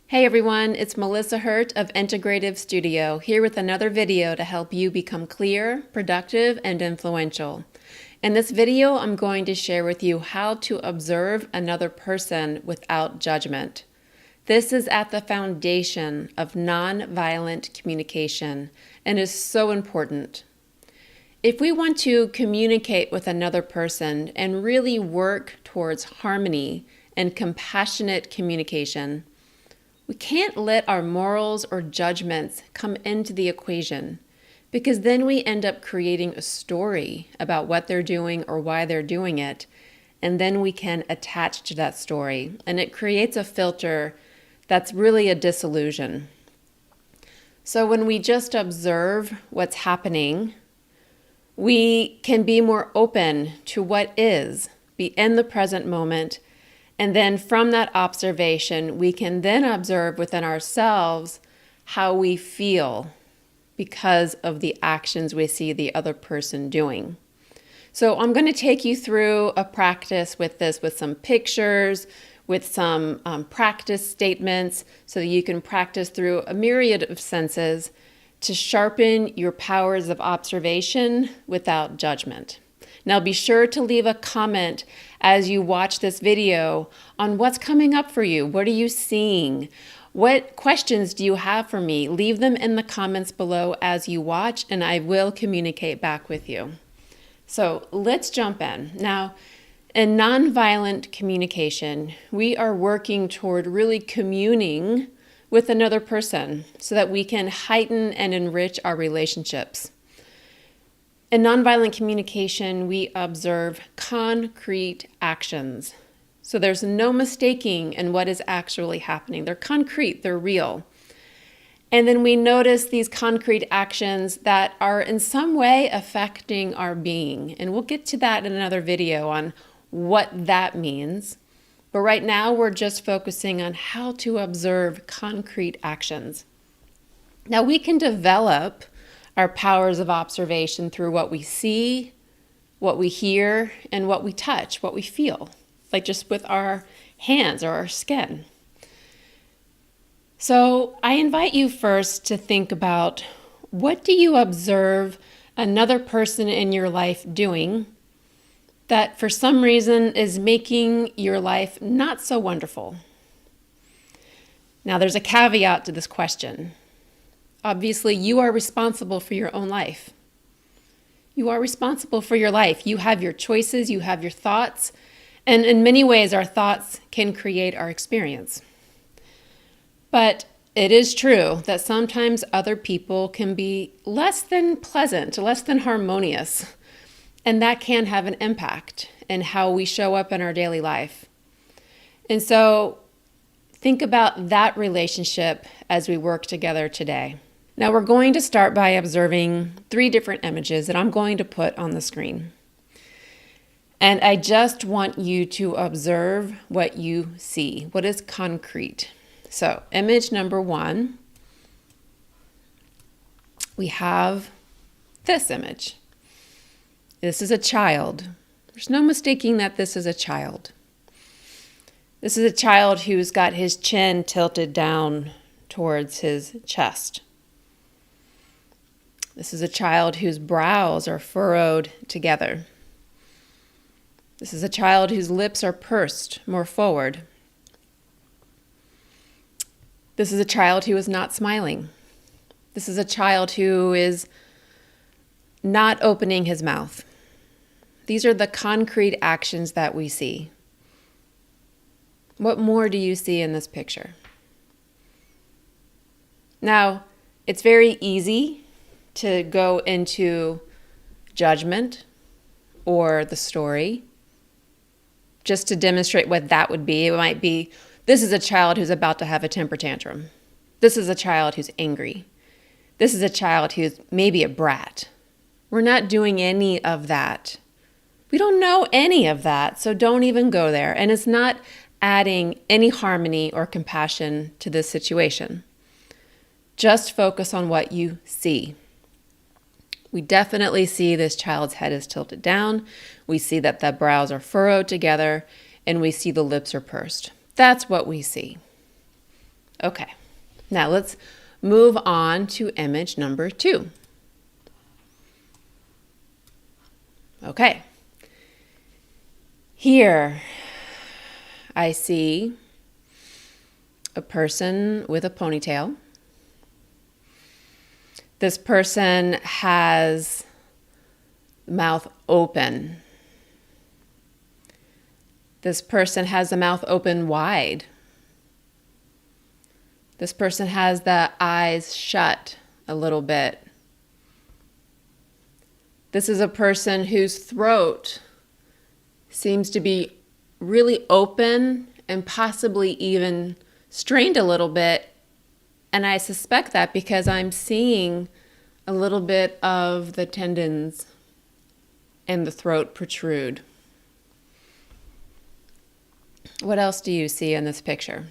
Hey everyone, it's Melissa Hurt of Integrative Studio, here with another video to help you become clear, productive, and influential. In this video, I'm going to share with you how to observe another person without judgment. This is at the foundation of nonviolent communication and is so important. If we want to communicate with another person and really work towards harmony and compassionate communication, we can't let our morals or judgments come into the equation, because then we end up creating a story about what they're doing or why they're doing it, and then we can attach to that story, and it creates a filter that's really a disillusion. So when we just observe what's happening, we can be more open to what is, be in the present moment. And then from that observation, we can then observe within ourselves how we feel because of the actions we see the other person doing. So I'm going to take you through a practice with this, with some pictures, with some practice statements, so that you can practice through a myriad of senses to sharpen your powers of observation without judgment. Now be sure to leave a comment as you watch this video on what's coming up for you. What are you seeing? What questions do you have for me? Leave them in the comments below as you watch, and I will communicate back with you. So let's jump in. Now, in nonviolent communication, we are working toward really communing with another person so that we can heighten and enrich our relationships. In nonviolent communication, we observe concrete actions. So there's no mistaking in what is actually happening. They're concrete, they're real. And then we notice these concrete actions that are in some way affecting our being. And we'll get to that in another video on what that means. But right now, we're just focusing on how to observe concrete actions. Now, we can develop our powers of observation through what we see, what we hear, and what we touch, what we feel, like just with our hands or our skin. So I invite you first to think about, what do you observe another person in your life doing that for some reason is making your life not so wonderful? Now there's a caveat to this question. Obviously, you are responsible for your own life. You are responsible for your life. You have your choices, you have your thoughts, and in many ways, our thoughts can create our experience. But it is true that sometimes other people can be less than pleasant, less than harmonious, and that can have an impact in how we show up in our daily life. And so think about that relationship as we work together today. Now we're going to start by observing 3 different images that I'm going to put on the screen. And I just want you to observe what you see, what is concrete. So image number 1, we have this image. This is a child. There's no mistaking that this is a child. This is a child who's got his chin tilted down towards his chest. This is a child whose brows are furrowed together. This is a child whose lips are pursed more forward. This is a child who is not smiling. This is a child who is not opening his mouth. These are the concrete actions that we see. What more do you see in this picture? Now, it's very easy to go into judgment or the story just to demonstrate what that would be. It might be, this is a child who's about to have a temper tantrum. This is a child who's angry. This is a child who's maybe a brat. We're not doing any of that. We don't know any of that, so don't even go there. And it's not adding any harmony or compassion to this situation. Just focus on what you see. We definitely see this child's head is tilted down. We see that the brows are furrowed together, and we see the lips are pursed. That's what we see. Okay, now let's move on to image number 2. Okay, here I see a person with a ponytail. This person has mouth open. This person has the mouth open wide. This person has the eyes shut a little bit. This is a person whose throat seems to be really open and possibly even strained a little bit. And I suspect that because I'm seeing a little bit of the tendons and the throat protrude. What else do you see in this picture?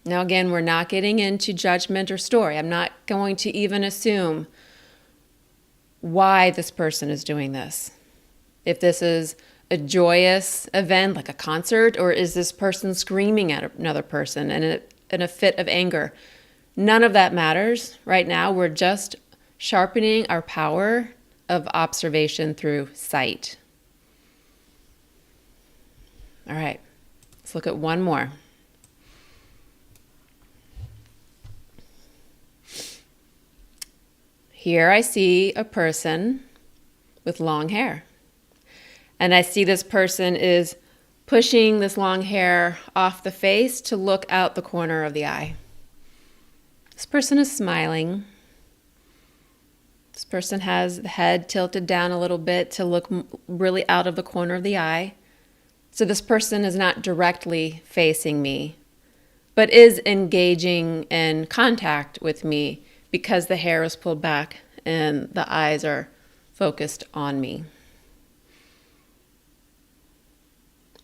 Now again, we're not getting into judgment or story. I'm not going to even assume why this person is doing this. If this is a joyous event like a concert, or is this person screaming at another person in a fit of anger? None of that matters right now. We're just sharpening our power of observation through sight. All right, let's look at one more. Here I see a person with long hair. And I see this person is pushing this long hair off the face to look out the corner of the eye. This person is smiling. This person has the head tilted down a little bit to look really out of the corner of the eye. So this person is not directly facing me, but is engaging in contact with me because the hair is pulled back and the eyes are focused on me.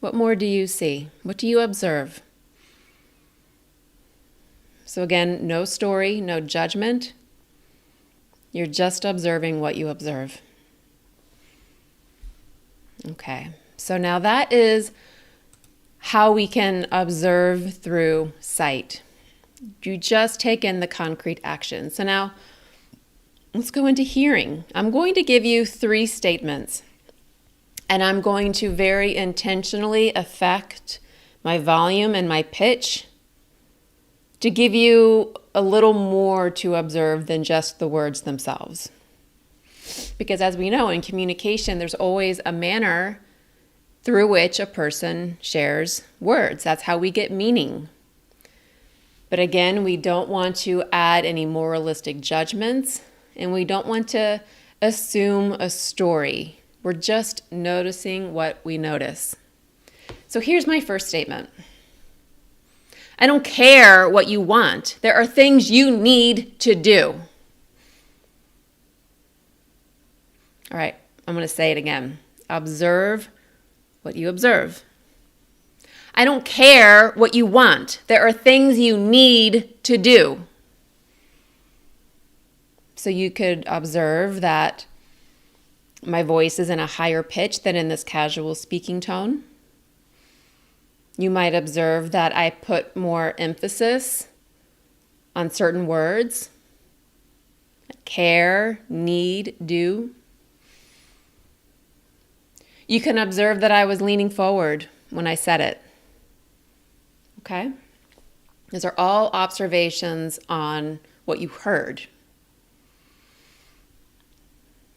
What more do you see? What do you observe? So again, no story, no judgment. You're just observing what you observe. Okay, so now that is how we can observe through sight. You just take in the concrete action. So now let's go into hearing. I'm going to give you 3 statements, and I'm going to very intentionally affect my volume and my pitch to give you a little more to observe than just the words themselves. Because as we know, in communication, there's always a manner through which a person shares words. That's how we get meaning. But again, we don't want to add any moralistic judgments, and we don't want to assume a story. We're just noticing what we notice. So here's my first statement. I don't care what you want. There are things you need to do. All right, I'm going to say it again. Observe what you observe. I don't care what you want. There are things you need to do. So you could observe that my voice is in a higher pitch than in this casual speaking tone. You might observe that I put more emphasis on certain words. Care, need, do. You can observe that I was leaning forward when I said it. Okay? These are all observations on what you heard.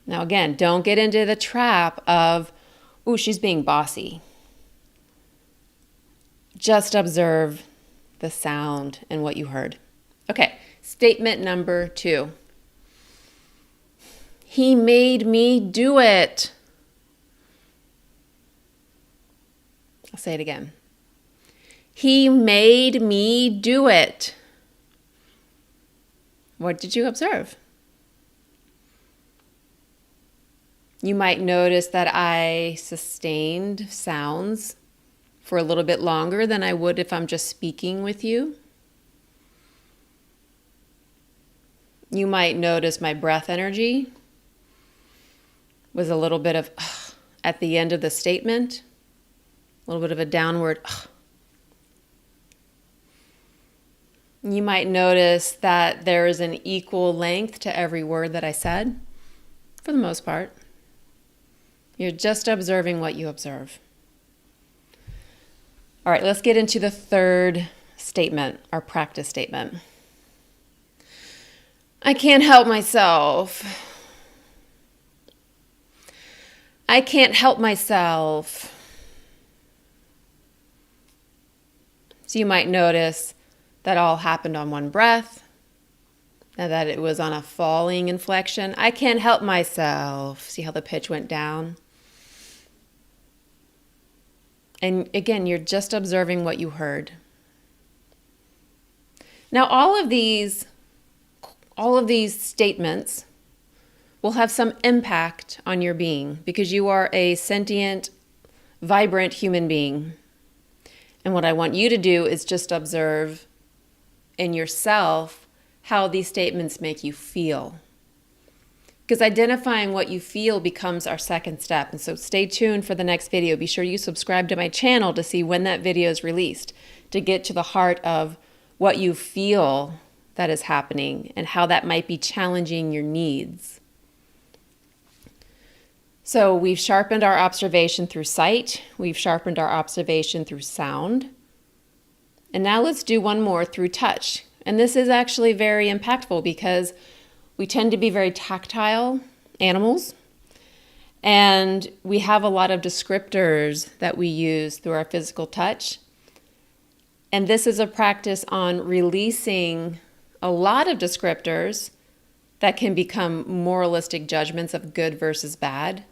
Now again, don't get into the trap of, ooh, she's being bossy. Just observe the sound and what you heard. Okay, statement number 2. He made me do it. I'll say it again. He made me do it. What did you observe? You might notice that I sustained sounds for a little bit longer than I would if I'm just speaking with you. You might notice my breath energy was a little bit of at the end of the statement, a little bit of a downward. You might notice that there is an equal length to every word that I said, for the most part. You're just observing what you observe. All right, let's get into the third statement, our practice statement. I can't help myself. I can't help myself. So you might notice that all happened on one breath, and that it was on a falling inflection. I can't help myself. See how the pitch went down? And again, you're just observing what you heard. Now, all of these statements will have some impact on your being because you are a sentient, vibrant human being. And what I want you to do is just observe in yourself how these statements make you feel. Because identifying what you feel becomes our second step. And so stay tuned for the next video. Be sure you subscribe to my channel to see when that video is released, to get to the heart of what you feel that is happening and how that might be challenging your needs. So we've sharpened our observation through sight. We've sharpened our observation through sound. And now let's do one more through touch. And this is actually very impactful because we tend to be very tactile animals, and we have a lot of descriptors that we use through our physical touch. And this is a practice on releasing a lot of descriptors that can become moralistic judgments of good versus bad,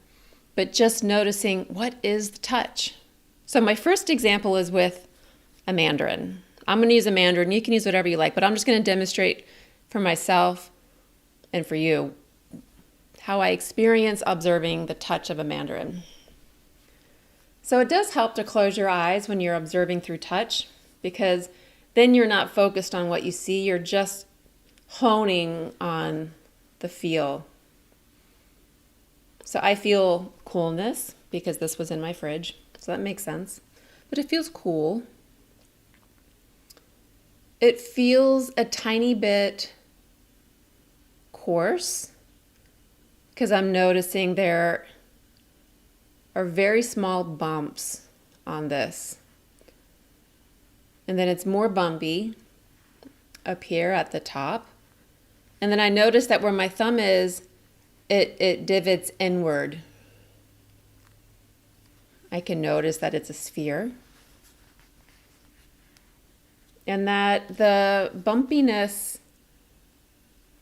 but just noticing what is the touch. So my first example is with a mandarin. I'm going to use a mandarin. You can use whatever you like, but I'm just going to demonstrate for myself and for you how I experience observing the touch of a mandarin. So it does help to close your eyes when you're observing through touch, because then you're not focused on what you see, you're just honing on the feel. So I feel coolness because this was in my fridge, so that makes sense. But it feels cool. It feels a tiny bit coarse because I'm noticing there are very small bumps on this. And then it's more bumpy up here at the top. And then I notice that where my thumb is, it divots inward. I can notice that it's a sphere. And that the bumpiness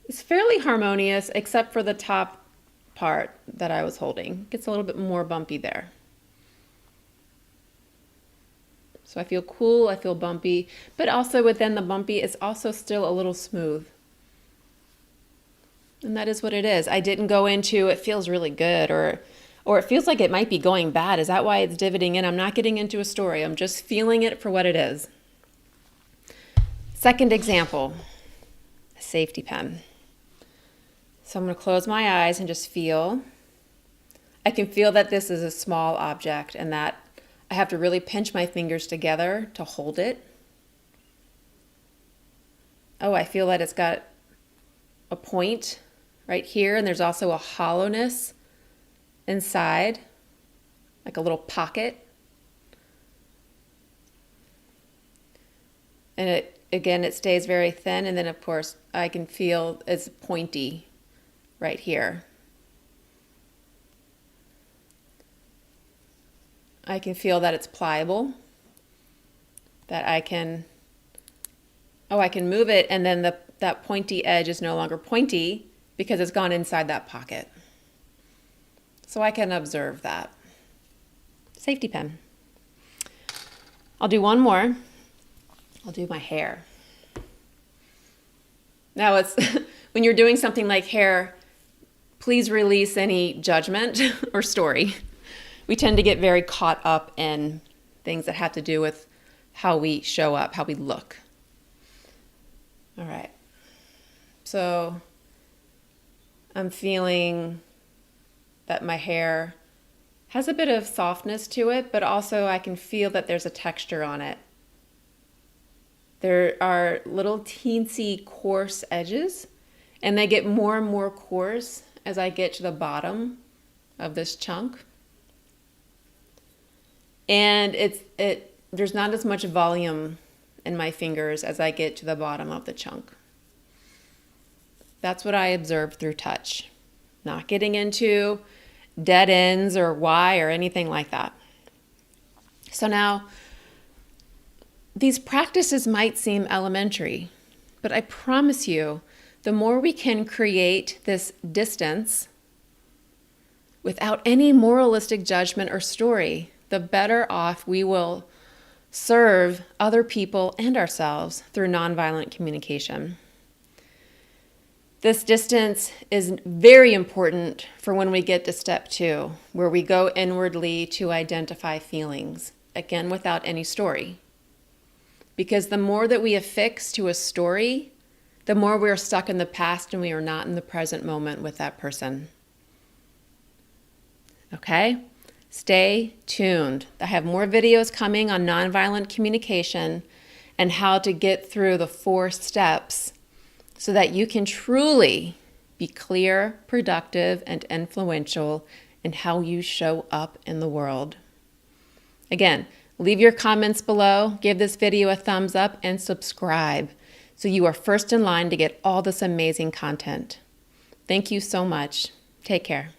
is fairly harmonious except for the top part that I was holding. It gets a little bit more bumpy there. So I feel cool, I feel bumpy, but also within the bumpy, it's also still a little smooth. And that is what it is. I didn't go into it feels really good or it feels like it might be going bad. Is that why it's divoting in? I'm not getting into a story. I'm just feeling it for what it is. Second example, a safety pin. So I'm going to close my eyes and just feel. I can feel that this is a small object and that I have to really pinch my fingers together to hold it. Oh, I feel that it's got a point right here, and there's also a hollowness inside, like a little pocket. And it stays very thin, and then of course I can feel it's pointy right here. I can feel that it's pliable, that I can move it, and then that pointy edge is no longer pointy because it's gone inside that pocket. So I can observe that. Safety pin. I'll do one more. I'll do my hair. Now it's when you're doing something like hair, please release any judgment or story. We tend to get very caught up in things that have to do with how we show up, how we look. All right. So I'm feeling that my hair has a bit of softness to it, but also I can feel that there's a texture on it there are little teensy coarse edges, and they get more and more coarse as I get to the bottom of this chunk. And there's not as much volume in my fingers as I get to the bottom of the chunk. That's what I observed through touch. Not getting into dead ends or why or anything like that. So now, these practices might seem elementary, but I promise you, the more we can create this distance without any moralistic judgment or story, the better off we will serve other people and ourselves through nonviolent communication. This distance is very important for when we get to step 2, where we go inwardly to identify feelings, again without any story. Because the more that we affix to a story, the more we are stuck in the past and we are not in the present moment with that person. Okay? Stay tuned. I have more videos coming on nonviolent communication and how to get through the 4 steps so that you can truly be clear, productive, and influential in how you show up in the world. Again, leave your comments below, give this video a thumbs up, and subscribe so you are first in line to get all this amazing content. Thank you so much. Take care.